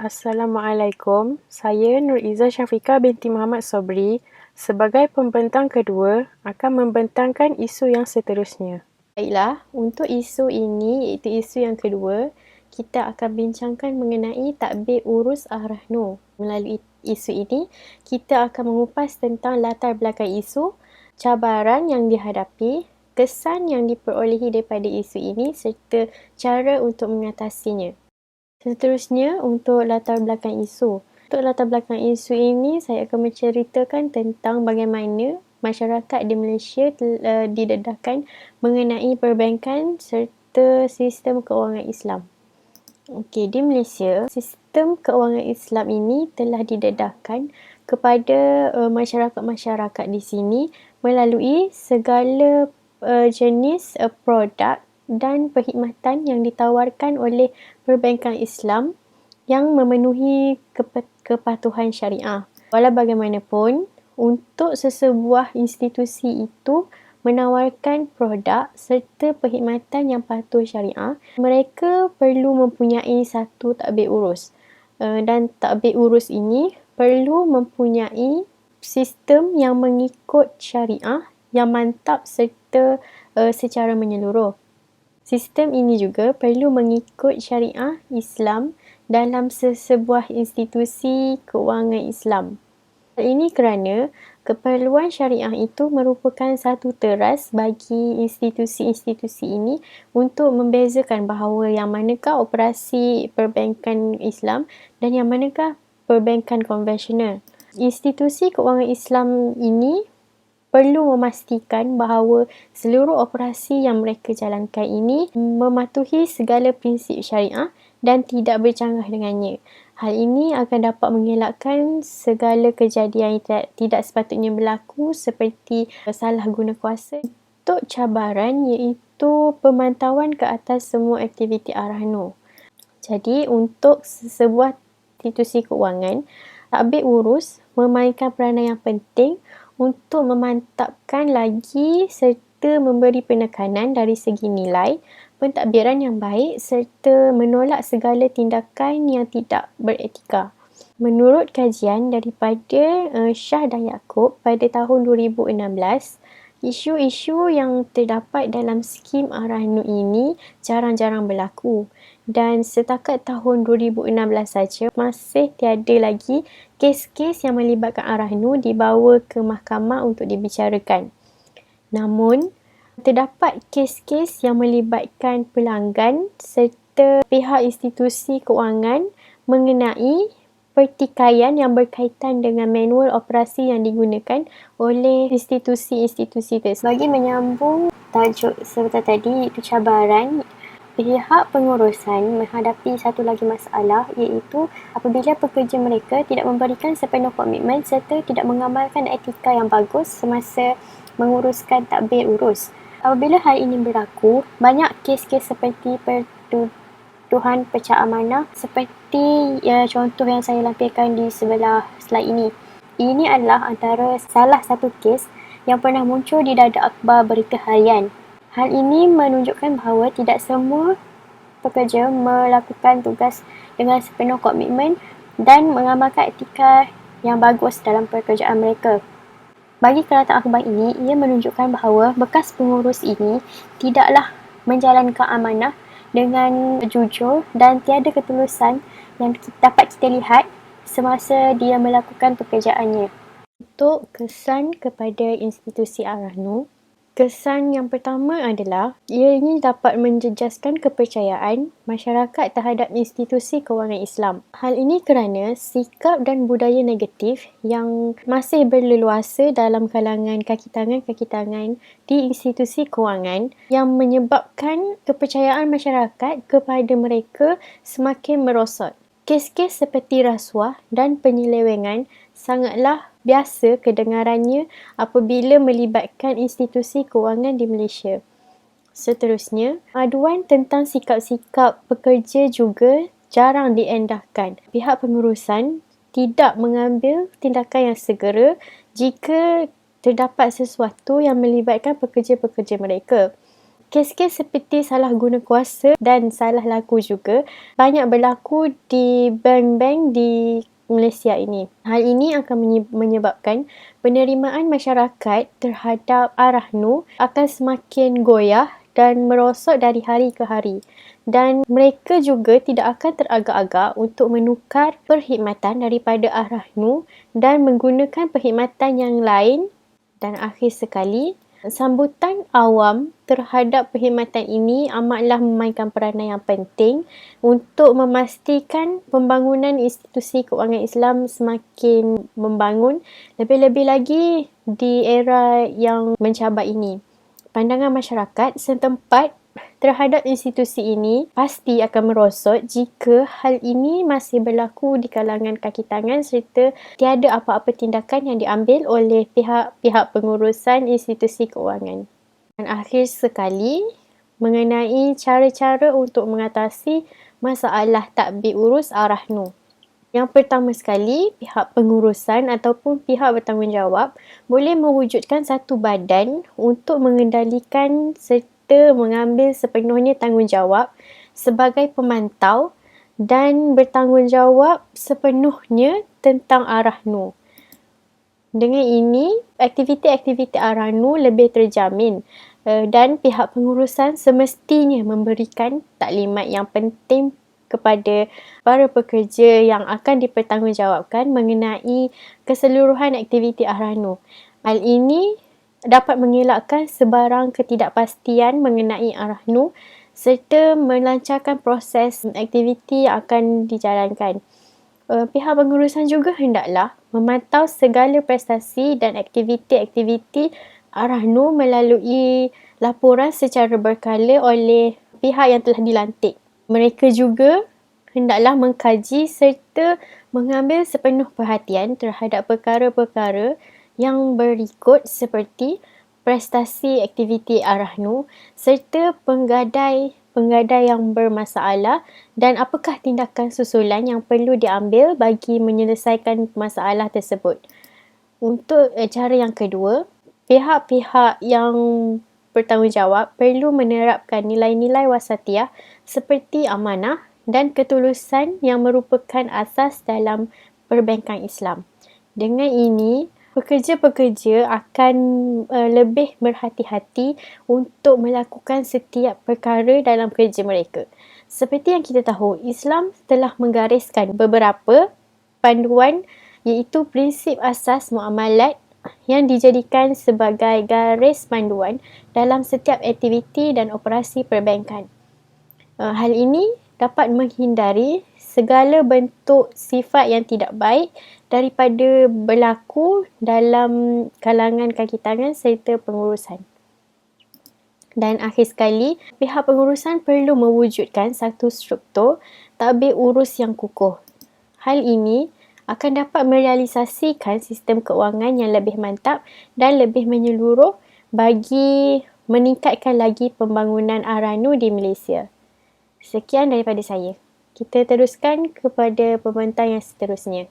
Assalamualaikum, saya Nur Izzah Syafiqah binti Muhammad Sobri sebagai pembentang kedua akan membentangkan isu yang seterusnya. Baiklah, untuk isu ini iaitu isu yang kedua, kita akan bincangkan mengenai tadbir urus Ar-Rahnu. Melalui isu ini, kita akan mengupas tentang latar belakang isu, cabaran yang dihadapi, kesan yang diperolehi daripada isu ini serta cara untuk mengatasinya. Seterusnya, untuk latar belakang isu. Untuk latar belakang isu ini, saya akan menceritakan tentang bagaimana masyarakat di Malaysia didedahkan mengenai perbankan serta sistem kewangan Islam. Okey, di Malaysia, sistem kewangan Islam ini telah didedahkan kepada masyarakat-masyarakat di sini melalui segala jenis produk dan perkhidmatan yang ditawarkan oleh perbankan Islam yang memenuhi kepatuhan syariah. Walau bagaimanapun, untuk sesebuah institusi itu menawarkan produk serta perkhidmatan yang patuh syariah, mereka perlu mempunyai satu tadbir urus. Dan tadbir urus ini perlu mempunyai sistem yang mengikut syariah yang mantap serta secara menyeluruh. Sistem ini juga perlu mengikut syariah Islam dalam sesebuah institusi kewangan Islam. Hal ini kerana keperluan syariah itu merupakan satu teras bagi institusi-institusi ini untuk membezakan bahawa yang manakah operasi perbankan Islam dan yang manakah perbankan konvensional. Institusi kewangan Islam ini perlu memastikan bahawa seluruh operasi yang mereka jalankan ini mematuhi segala prinsip syariah dan tidak bercanggah dengannya. Hal ini akan dapat mengelakkan segala kejadian yang tidak sepatutnya berlaku seperti salah guna kuasa. Untuk cabaran iaitu pemantauan ke atas semua aktiviti Ar-Rahnu. Jadi, untuk sebuah institusi kewangan, tadbir urus memainkan peranan yang penting untuk memantapkan lagi serta memberi penekanan dari segi nilai, pentadbiran yang baik serta menolak segala tindakan yang tidak beretika. Menurut kajian daripada Shah dan Yaakob pada tahun 2016, isu-isu yang terdapat dalam skim Ar-Rahnu ini jarang-jarang berlaku. Dan setakat tahun 2016 saja masih tiada lagi kes-kes yang melibatkan Ar-Rahnu dibawa ke mahkamah untuk dibicarakan. Namun, terdapat kes-kes yang melibatkan pelanggan serta pihak institusi kewangan mengenai pertikaian yang berkaitan dengan manual operasi yang digunakan oleh institusi-institusi tersebut. Bagi menyambung tajuk sebentar tadi, itu cabaran, pihak pengurusan menghadapi satu lagi masalah iaitu apabila pekerja mereka tidak memberikan sepenuh komitmen serta tidak mengamalkan etika yang bagus semasa menguruskan tadbir urus. Apabila hal ini berlaku, banyak kes-kes seperti pertuduhan pecah amanah seperti contoh yang saya lampirkan di sebelah slide ini. Ini adalah antara salah satu kes yang pernah muncul di dada akhbar berita harian. Hal ini menunjukkan bahawa tidak semua pekerja melakukan tugas dengan sepenuh komitmen dan mengamalkan etika yang bagus dalam pekerjaan mereka. Bagi kelatan akhbar ini, ia menunjukkan bahawa bekas pengurus ini tidaklah menjalankan amanah dengan jujur dan tiada ketulusan yang dapat kita lihat semasa dia melakukan pekerjaannya. Untuk kesan kepada institusi Ar-Rahnu, kesan yang pertama adalah ia ini dapat menjejaskan kepercayaan masyarakat terhadap institusi kewangan Islam. Hal ini kerana sikap dan budaya negatif yang masih berleluasa dalam kalangan kaki tangan di institusi kewangan yang menyebabkan kepercayaan masyarakat kepada mereka semakin merosot. Kes-kes seperti rasuah dan penyelewengan sangatlah biasa kedengarannya apabila melibatkan institusi kewangan di Malaysia. Seterusnya, aduan tentang sikap-sikap pekerja juga jarang diendahkan. Pihak pengurusan tidak mengambil tindakan yang segera jika terdapat sesuatu yang melibatkan pekerja-pekerja mereka. Kes-kes seperti salah guna kuasa dan salah laku juga banyak berlaku di bank-bank di Malaysia ini. Hal ini akan menyebabkan penerimaan masyarakat terhadap UMNO akan semakin goyah dan merosot dari hari ke hari. Dan mereka juga tidak akan teragak-agak untuk menukar perkhidmatan daripada UMNO dan menggunakan perkhidmatan yang lain. Dan akhir sekali, sambutan awam terhadap perkhidmatan ini amatlah memainkan peranan yang penting untuk memastikan pembangunan institusi kewangan Islam semakin membangun, lebih-lebih lagi di era yang mencabar ini. Pandangan masyarakat setempat terhadap institusi ini pasti akan merosot jika hal ini masih berlaku di kalangan kaki tangan serta tiada apa-apa tindakan yang diambil oleh pihak-pihak pengurusan institusi keuangan. Dan akhir sekali, mengenai cara-cara untuk mengatasi masalah tadbir urus UMNO. Yang pertama sekali, pihak pengurusan ataupun pihak bertanggungjawab boleh mewujudkan satu badan untuk mengendalikan serta mengambil sepenuhnya tanggungjawab sebagai pemantau dan bertanggungjawab sepenuhnya tentang UMNO. Dengan ini, aktiviti-aktiviti UMNO lebih terjamin dan pihak pengurusan semestinya memberikan taklimat yang penting kepada para pekerja yang akan dipertanggungjawabkan mengenai keseluruhan aktiviti UMNO. Hal ini dapat mengelakkan sebarang ketidakpastian mengenai UMNO serta melancarkan proses aktiviti yang akan dijalankan. Pihak pengurusan juga hendaklah memantau segala prestasi dan aktiviti-aktiviti UMNO melalui laporan secara berkala oleh pihak yang telah dilantik. Mereka juga hendaklah mengkaji serta mengambil sepenuh perhatian terhadap perkara-perkara yang berikut seperti prestasi aktiviti UMNO serta penggadai yang bermasalah dan apakah tindakan susulan yang perlu diambil bagi menyelesaikan masalah tersebut. Untuk cara yang kedua, pihak-pihak yang bertanggungjawab perlu menerapkan nilai-nilai wasatiyah seperti amanah dan ketulusan yang merupakan asas dalam perbankan Islam. Dengan ini, pekerja-pekerja akan lebih berhati-hati untuk melakukan setiap perkara dalam kerja mereka. Seperti yang kita tahu, Islam telah menggariskan beberapa panduan iaitu prinsip asas muamalat yang dijadikan sebagai garis panduan dalam setiap aktiviti dan operasi perbankan. Hal ini dapat menghindari segala bentuk sifat yang tidak baik daripada berlaku dalam kalangan kaki tangan serta pengurusan. Dan akhir sekali, pihak pengurusan perlu mewujudkan satu struktur tadbir urus yang kukuh. Hal ini akan dapat merealisasikan sistem keuangan yang lebih mantap dan lebih menyeluruh bagi meningkatkan lagi pembangunan UMNO di Malaysia. Sekian daripada saya. Kita teruskan kepada pembentang yang seterusnya.